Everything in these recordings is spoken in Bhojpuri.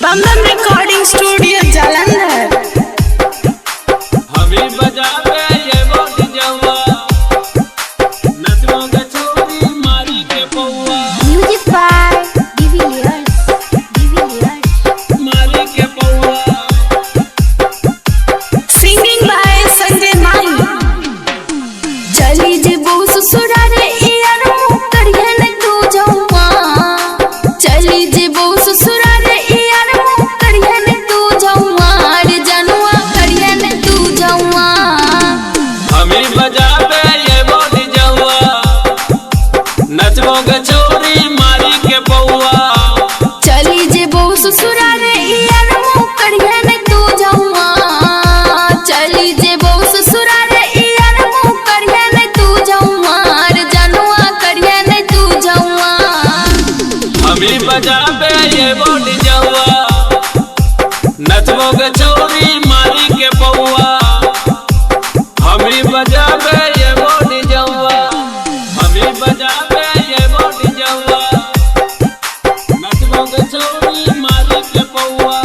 Dum Dum recording studio Jalandhar. हमें बजावे ये बोल जवा नचमो गछोरी मारी के पौआ म्यूजिक बाय डिविलियर्स मारी के पौआ सिंगिंग बाय संजय माही। चली जे बहु ससुरा रे यार मुँह करिए न तू जवा। चली जे बहु ससुरा रे यार मुँह करिए न तू जवा। रे जनुआ करिए न तू जवा। हमें बजावे ये बोल जवा नचमो गछोरी मारी के पौआ चली जे बहु ससुरा रे यार मुँह करिए न तू जवा। चली जे बहु ससुरा रे यार मुँह करिए न तू जवा। रे जनुआ करिए न तू जवा। हमें बजावे ये बोल जवा नचमो गछोरी मारी के पौआ हमें बजावे ये बोल जवा हमें बजावे ये बोल जवा नचमो गछोरी मारी के पौआ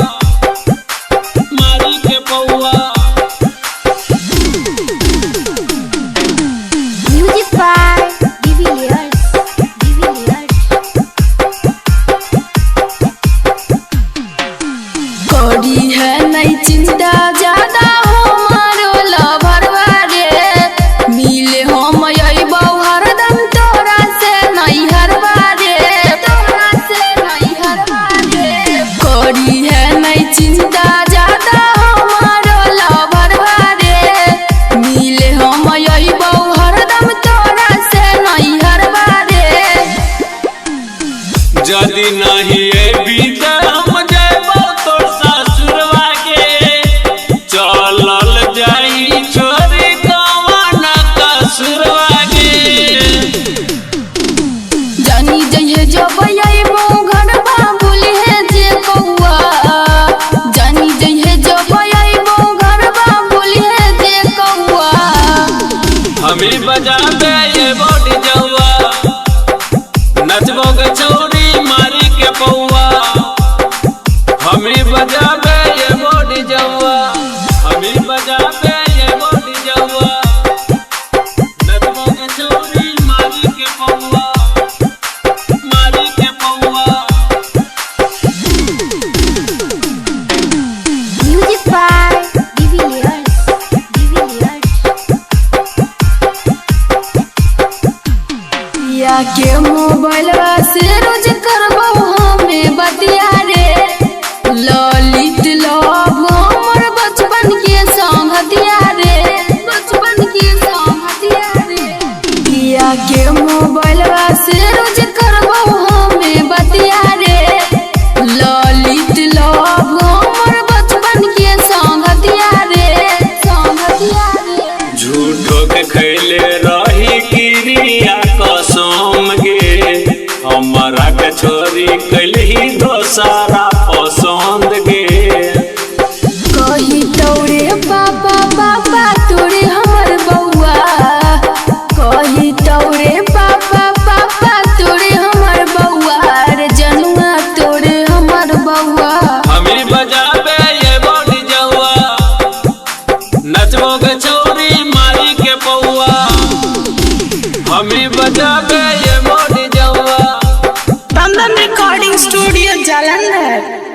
म्यूजिक बाय डिविलियर्स करी है नहीं चिंता ज्यादा हमारो लभरवा रे। मिले हम अइबौ हरदम तोरा से नहीं हरवा रे। तोरा से नहीं हरवा रे। करी है नहीं चिंता ज्यादा हमारो लभरवा रे। मिले हम अइबौ हरदम तोरा से नहीं हरवा रे। जदि नहीं एबी त हम जाबो तोर ससुरवा के चलल जाई छोरी कवन कसुरवा के जानी जइहे जब अइबौ घरवा भूलिहे जे कौआ। जानी जइहे जब अइबौ घरवा भूलिहे जे कौआ। हमें बजावे ये बोल जवा नचबो गछोरी मारी के पौआ हमें बजावे ये बोल जवा हमें बजावे ये बोल जवा नचबो गछोरी मारी के पौआ म्यूजिक बाय डिविलियर्स या के मोबाइलवा से रोज करबौ हमें बतिया रे। ललित लव हमर बचपन के संगतिया रे। बचपन के संगतिया रे। या के मोबाइलवा से रोज करबौ हमें बतिया रे। ललित लव हमर बचपन के संगतिया रे। संगतिया रे। झूठो के खैले रही किरिया कसम गे हमारा के छोरी कैलही दोसरा पसंद गे कही तोरे पापा पापा तोरे हमर बउआ। कही तोरे पापा पापा तोरे हमर बउआ। रे जनुआ तोरे हमर बउआ। हमें बजावे ये बोल जवा नचबो गछोरी मारी के पौआ हमें बजावे ये बोल जवा दमदम रिकॉर्डिंग स्टूडियो जालंधर।